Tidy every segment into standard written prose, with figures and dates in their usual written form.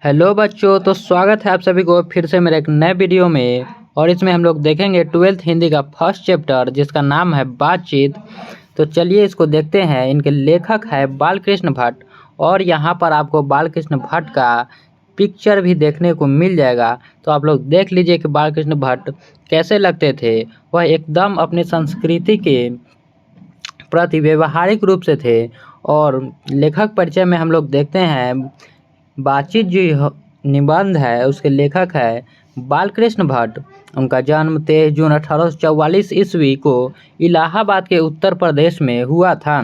Hello बच्चों, तो स्वागत है आप सभी को फिर से मेरे एक नए वीडियो में। और इसमें हम लोग देखेंगे 12th हिंदी का फर्स्ट चैप्टर जिसका नाम है बातचीत। तो चलिए इसको देखते हैं। इनके लेखक है बालकृष्ण भट्ट और यहाँ पर आपको बालकृष्ण भट्ट का पिक्चर भी देखने को मिल जाएगा। तो आप लोग देख लीजिए कि बालकृष्ण भट्ट कैसे लगते थे। वह एकदम अपनी संस्कृति के प्रति व्यवहारिक रूप से थे। और लेखक परिचय में हम लोग देखते हैं बातचीत जो निबंध है उसके लेखक है बालकृष्ण भट्ट। उनका जन्म 23 जून 1844 ईस्वी को इलाहाबाद के उत्तर प्रदेश में हुआ था।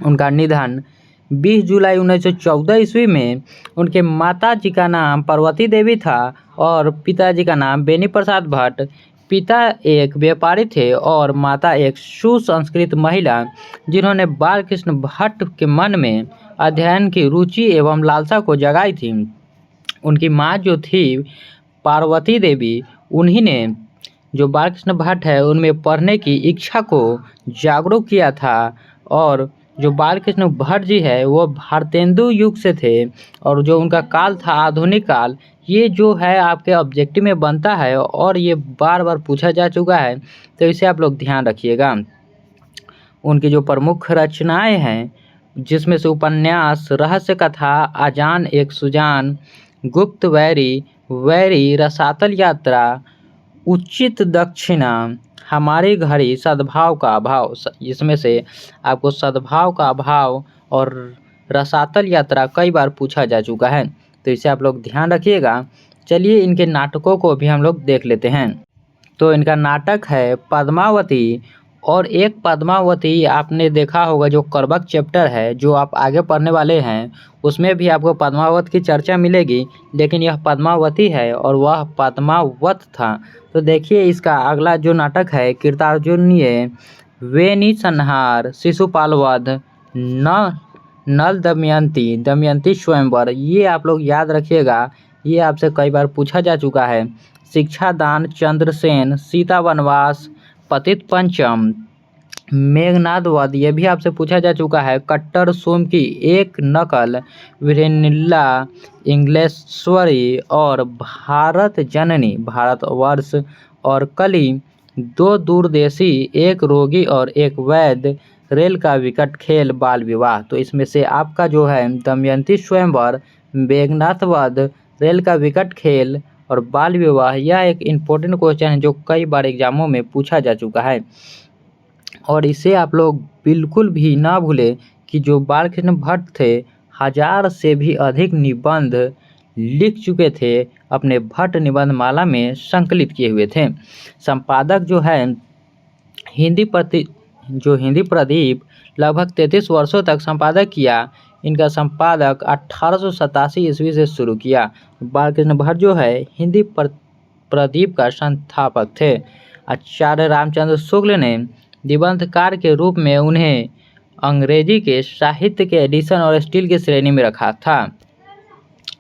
उनका निधन 20 जुलाई 1914 ईस्वी में। उनके माता जी का नाम पार्वती देवी था और पिताजी का नाम बेनी प्रसाद भट्ट। पिता एक व्यापारी थे और माता एक सुसंस्कृत महिला, जिन्होंने बालकृष्ण भट्ट के मन में अध्ययन की रुचि एवं लालसा को जगाई थी। उनकी माँ जो थी पार्वती देवी, उन्हीं ने जो बालकृष्ण भट्ट है उनमें पढ़ने की इच्छा को जागरूक किया था। और जो बालकृष्ण भट्ट जी है वो भारतेंदु युग से थे और जो उनका काल था आधुनिक काल। ये जो है आपके ऑब्जेक्टिव में बनता है और ये बार बार पूछा जा चुका है, तो इसे आप लोग ध्यान रखिएगा। उनकी जो प्रमुख रचनाएं हैं जिसमें से उपन्यास, रहस्य कथा, आजान एक सुजान, गुप्त वैरी, वैरी, रसातल यात्रा, उचित दक्षिणा, हमारी घड़ी, सद्भाव का अभाव, इसमें से आपको सद्भाव का अभाव और रसातल यात्रा कई बार पूछा जा चुका है, तो इसे आप लोग ध्यान रखिएगा। चलिए इनके नाटकों को भी हम लोग देख लेते हैं। तो इनका नाटक है पद्मावती। और एक पद्मावती आपने देखा होगा जो करबक चैप्टर है जो आप आगे पढ़ने वाले हैं, उसमें भी आपको पद्मावत की चर्चा मिलेगी, लेकिन यह पद्मावती है और वह पद्मावत था। तो देखिए इसका अगला जो नाटक है कृतार्जुनीय, वेनी संहार, शिशुपाल वध, न नल दमयंती, दमयंती स्वयंवर, ये आप लोग याद रखिएगा, ये आपसे कई बार पूछा जा चुका है। शिक्षादान, चंद्रसेन, सीता वनवास, पतित पंचम, मेघनाद वध, ये भी आपसे पूछा जा चुका है। कट्टर सोम की एक नकल, वीरेनिल्ला, इंग्लेश्वरी और भारत जननी, भारतवर्ष और कली, दो दूरदेशी, एक रोगी और एक वैद्य, रेल का विकट खेल, बाल विवाह। तो इसमें से आपका जो है दमयंती स्वयंवर, मेघनाद वध, रेल का विकट खेल और बाल विवाह, यह एक इम्पोर्टेंट क्वेश्चन है जो कई बार एग्जामों में पूछा जा चुका है। और इसे आप लोग बिल्कुल भी ना भूलें कि जो बालकृष्ण भट्ट थे 1000 से भी अधिक निबंध लिख चुके थे, अपने भट्ट निबंध माला में संकलित किए हुए थे। संपादक जो है हिंदी प्रदीप लगभग 33 वर्षों तक संपादक किया। इनका संपादक 1887 ईस्वी से शुरू किया। बालकृष्ण भट्ट जो है हिंदी प्रदीप का संस्थापक थे। आचार्य रामचंद्र शुक्ल ने निबंधकार के रूप में उन्हें अंग्रेजी के साहित्य के एडिशन और स्टील की श्रेणी में रखा था।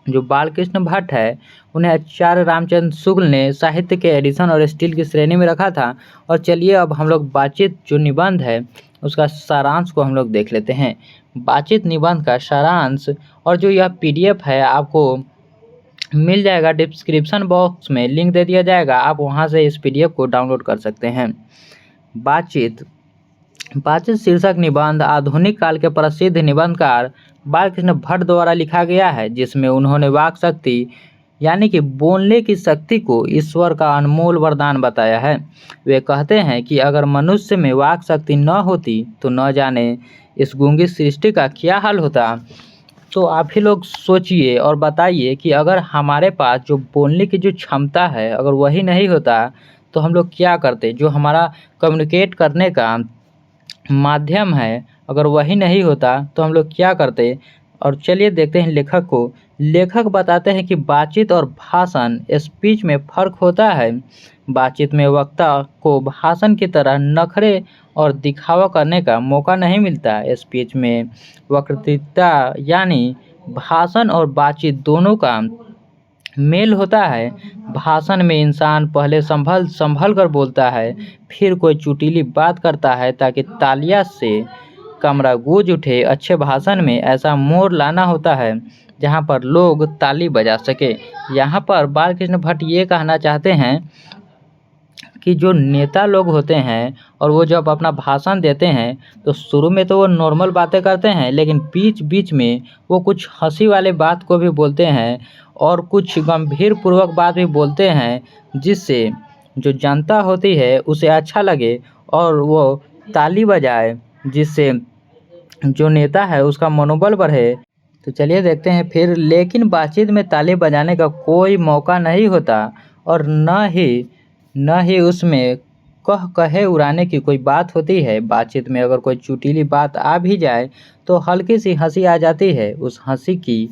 जो बालकृष्ण भट्ट है उन्हें आचार्य रामचंद्र शुक्ल ने साहित्य के एडिशन और स्टील की श्रेणी में रखा था। और चलिए अब हम लोग बातचीत जो निबंध है उसका सारांश को हम लोग देख लेते हैं। बातचीत निबंध का सारांश और जो यह पीडीएफ है आपको मिल जाएगा डिस्क्रिप्शन बॉक्स में, लिंक दे दिया जाएगा, आप वहां से इस पीडीएफ को डाउनलोड कर सकते हैं। बातचीत शीर्षक निबंध आधुनिक काल के प्रसिद्ध निबंधकार बालकृष्ण भट्ट द्वारा लिखा गया है, जिसमें उन्होंने वाक शक्ति यानी कि बोलने की शक्ति को ईश्वर का अनमोल वरदान बताया है। वे कहते हैं कि अगर मनुष्य में वाक शक्ति न होती तो न जाने इस गूंगी सृष्टि का क्या हाल होता। तो आप ही लोग सोचिए और बताइए कि अगर हमारे पास जो बोलने की जो क्षमता है अगर वही नहीं होता तो हम लोग क्या करते। जो हमारा कम्युनिकेट करने का माध्यम है अगर वही नहीं होता तो हम लोग क्या करते। और चलिए देखते हैं लेखक को। लेखक बताते हैं कि बातचीत और भाषण स्पीच में फ़र्क होता है। बातचीत में वक्ता को भाषण की तरह नखरे और दिखावा करने का मौका नहीं मिलता। स्पीच में वक्तृता यानी भाषण और बातचीत दोनों का मेल होता है। भाषण में इंसान पहले संभल कर बोलता है, फिर कोई चुटीली बात करता है ताकि तालियां से कमरा गूंज उठे। अच्छे भाषण में ऐसा मोड़ लाना होता है जहाँ पर लोग ताली बजा सके। यहाँ पर बालकृष्ण भट्ट ये कहना चाहते हैं कि जो नेता लोग होते हैं और वो जब अपना भाषण देते हैं तो शुरू में तो वो नॉर्मल बातें करते हैं, लेकिन बीच बीच में वो कुछ हंसी वाले बात को भी बोलते हैं और कुछ गंभीर पूर्वक बात भी बोलते हैं, जिससे जो जनता होती है उसे अच्छा लगे और वो ताली बजाए, जिससे जो नेता है उसका मनोबल बढ़े। तो चलिए देखते हैं फिर। लेकिन बातचीत में ताली बजाने का कोई मौका नहीं होता और न ही उसमें कहे उड़ाने की कोई बात होती है। बातचीत में अगर कोई चुटीली बात आ भी जाए तो हल्की सी हंसी आ जाती है। उस हंसी की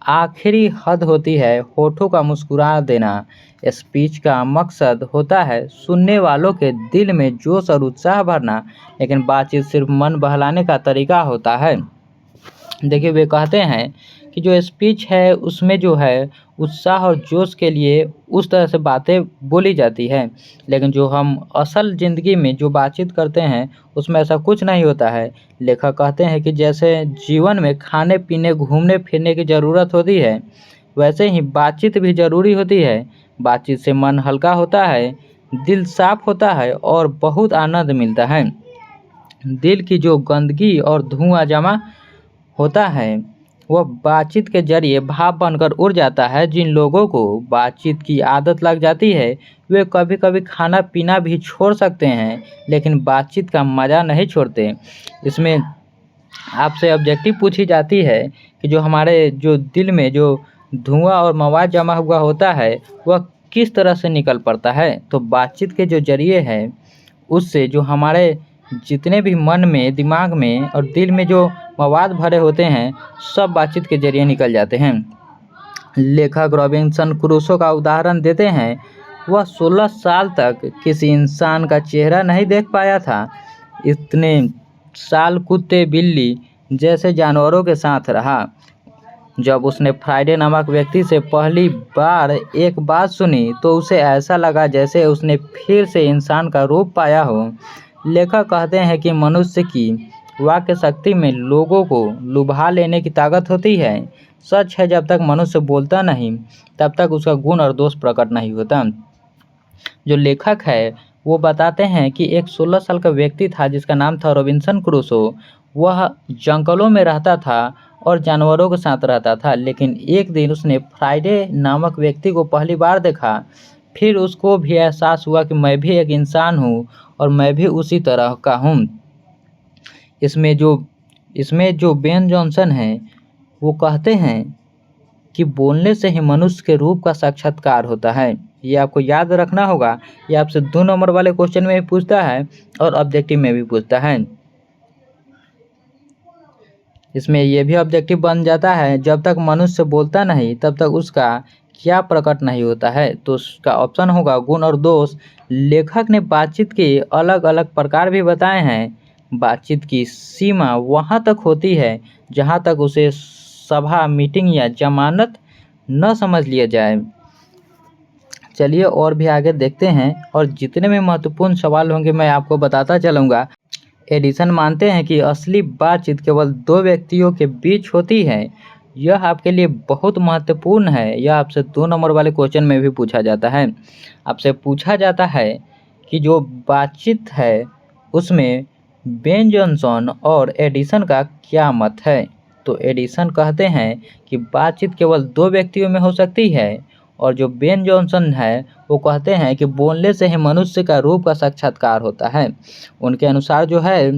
आखिरी हद होती है होठों का मुस्कुरा देना। स्पीच का मकसद होता है सुनने वालों के दिल में जोश और उत्साह भरना, लेकिन बातचीत सिर्फ मन बहलाने का तरीका होता है। देखिए, वे कहते हैं कि जो स्पीच है उसमें जो है उत्साह और जोश के लिए उस तरह से बातें बोली जाती है, लेकिन जो हम असल ज़िंदगी में जो बातचीत करते हैं उसमें ऐसा कुछ नहीं होता है। लेखक कहते हैं कि जैसे जीवन में खाने पीने घूमने फिरने की ज़रूरत होती है, वैसे ही बातचीत भी ज़रूरी होती है। बातचीत से मन हल्का होता है, दिल साफ होता है और बहुत आनंद मिलता है। दिल की जो गंदगी और धुआं जमा होता है वह बातचीत के जरिए भाप बनकर उड़ जाता है। जिन लोगों को बातचीत की आदत लग जाती है वे कभी कभी खाना पीना भी छोड़ सकते हैं, लेकिन बातचीत का मज़ा नहीं छोड़ते। इसमें आपसे ऑब्जेक्टिव पूछी जाती है कि जो हमारे जो दिल में जो धुआं और मवाद जमा हुआ होता है वह किस तरह से निकल पड़ता है। तो बातचीत के जो जरिए है उससे जो हमारे जितने भी मन में, दिमाग में और दिल में जो मवाद भरे होते हैं सब बातचीत के जरिए निकल जाते हैं। लेखक रॉबिन्सन क्रूसो का उदाहरण देते हैं। वह 16 साल तक किसी इंसान का चेहरा नहीं देख पाया था। इतने साल कुत्ते बिल्ली जैसे जानवरों के साथ रहा। जब उसने फ्राइडे नामक व्यक्ति से पहली बार एक बात सुनी तो उसे ऐसा लगा जैसे उसने फिर से इंसान का रूप पाया हो। लेखक कहते हैं कि मनुष्य की वाक्य शक्ति में लोगों को लुभा लेने की ताकत होती है। सच है, जब तक मनुष्य बोलता नहीं तब तक उसका गुण और दोष प्रकट नहीं होता। जो लेखक है वो बताते हैं कि एक 16 साल का व्यक्ति था जिसका नाम था रॉबिन्सन क्रूसो। वह जंगलों में रहता था और जानवरों के साथ रहता था, लेकिन एक दिन उसने फ्राइडे नामक व्यक्ति को पहली बार देखा। फिर उसको भी एहसास हुआ कि मैं भी एक इंसान हूँ और मैं भी उसी तरह का हूँ। इसमें जो बेन जॉनसन है वो कहते हैं कि बोलने से ही मनुष्य के रूप का साक्षात्कार होता है। ये आपको याद रखना होगा। ये आपसे 2 नंबर वाले क्वेश्चन में भी पूछता है और ऑब्जेक्टिव में भी पूछता है। इसमें यह भी ऑब्जेक्टिव बन जाता है, जब तक मनुष्य बोलता नहीं तब तक उसका क्या प्रकट नहीं होता है। तो उसका ऑप्शन होगा गुण और दोष। लेखक ने बातचीत के अलग अलग प्रकार भी बताए हैं। बातचीत की सीमा वहाँ तक होती है जहाँ तक उसे सभा, मीटिंग या जमानत न समझ लिया जाए। चलिए और भी आगे देखते हैं और जितने में महत्वपूर्ण सवाल होंगे मैं आपको बताता चलूँगा। एडिसन मानते हैं कि असली बातचीत केवल 2 व्यक्तियों के बीच होती है। यह आपके लिए बहुत महत्वपूर्ण है। यह आपसे 2 नंबर वाले क्वेश्चन में भी पूछा जाता है। आपसे पूछा जाता है कि जो बातचीत है उसमें बेन जॉनसन और एडिसन का क्या मत है। तो एडिसन कहते हैं कि बातचीत केवल 2 व्यक्तियों में हो सकती है और जो बेन जॉनसन है वो कहते हैं कि बोलने से ही मनुष्य का रूप का साक्षात्कार होता है। उनके अनुसार जो है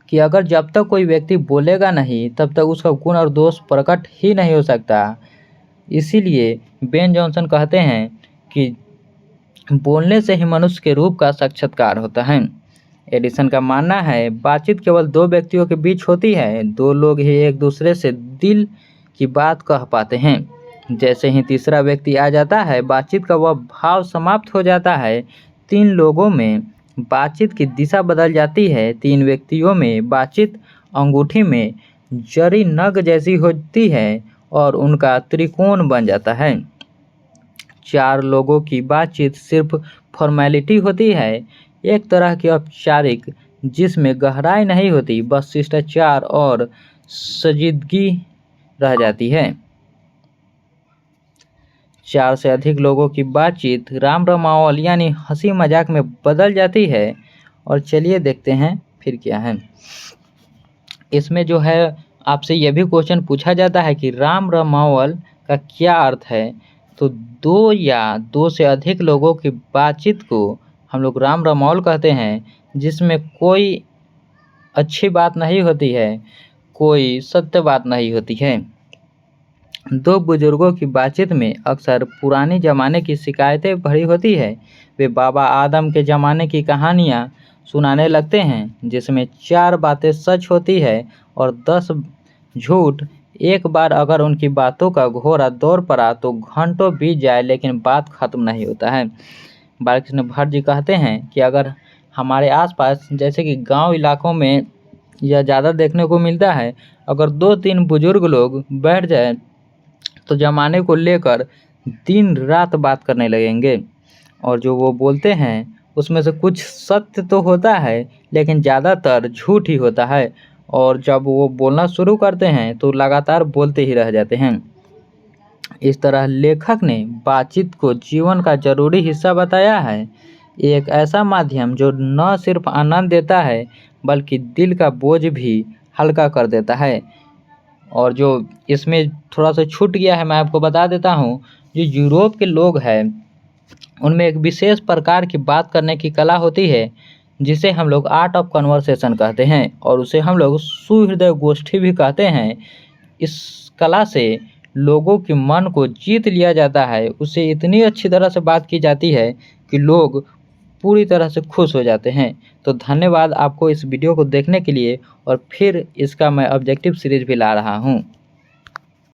कि अगर जब तक कोई व्यक्ति बोलेगा नहीं तब तक उसका गुण और दोष प्रकट ही नहीं हो सकता। इसीलिए बेन जॉनसन कहते हैं कि बोलने से ही मनुष्य के रूप का साक्षात्कार होता है। एडिसन का मानना है बातचीत केवल 2 व्यक्तियों के बीच होती है। 2 लोग ही एक दूसरे से दिल की बात कह पाते हैं। जैसे ही तीसरा व्यक्ति आ जाता है बातचीत का वह भाव समाप्त हो जाता है। 3 लोगों में बातचीत की दिशा बदल जाती है। 3 व्यक्तियों में बातचीत अंगूठी में जड़ी नग जैसी होती है और उनका त्रिकोण बन जाता है। 4 लोगों की बातचीत सिर्फ फॉर्मेलिटी होती है, एक तरह की औपचारिक जिसमें गहराई नहीं होती, बस शिष्टाचार और संजीदगी रह जाती है। 4 से अधिक लोगों की बातचीत राम रमावल यानी हंसी मजाक में बदल जाती है। और चलिए देखते हैं फिर क्या है। इसमें जो है आपसे यह भी क्वेश्चन पूछा जाता है कि राम रमावल का क्या अर्थ है। तो 2 या 2 से अधिक लोगों की बातचीत को हम लोग राम रमावल कहते हैं, जिसमें कोई अच्छी बात नहीं होती है, कोई सत्य बात नहीं होती है। 2 बुजुर्गों की बातचीत में अक्सर पुराने ज़माने की शिकायतें भरी होती है। वे बाबा आदम के ज़माने की कहानियाँ सुनाने लगते हैं, जिसमें 4 बातें सच होती है और 10 झूठ। एक बार अगर उनकी बातों का घोड़ा दौड़ पड़ा तो घंटों बीत जाए लेकिन बात खत्म नहीं होता है। बालकृष्ण भट्ट जी कहते हैं कि अगर हमारे आसपास जैसे कि गांव इलाकों में यह ज़्यादा देखने को मिलता है, अगर 2-3 बुजुर्ग लोग बैठ जाए तो ज़माने को लेकर दिन रात बात करने लगेंगे। और जो वो बोलते हैं उसमें से कुछ सत्य तो होता है लेकिन ज़्यादातर झूठ ही होता है। और जब वो बोलना शुरू करते हैं तो लगातार बोलते ही रह जाते हैं। इस तरह लेखक ने बातचीत को जीवन का जरूरी हिस्सा बताया है। एक ऐसा माध्यम जो न सिर्फ आनंद देता है बल्कि दिल का बोझ भी हल्का कर देता है। और जो इसमें थोड़ा सा छूट गया है मैं आपको बता देता हूँ। जो यूरोप के लोग हैं उनमें एक विशेष प्रकार की बात करने की कला होती है, जिसे हम लोग आर्ट ऑफ कन्वर्सेशन कहते हैं और उसे हम लोग सुहृदय गोष्ठी भी कहते हैं। इस कला से लोगों के मन को जीत लिया जाता है। उससे इतनी अच्छी तरह से बात की जाती है कि लोग पूरी तरह से खुश हो जाते हैं। तो धन्यवाद आपको इस वीडियो को देखने के लिए। और फिर इसका मैं ऑब्जेक्टिव सीरीज भी ला रहा हूँ।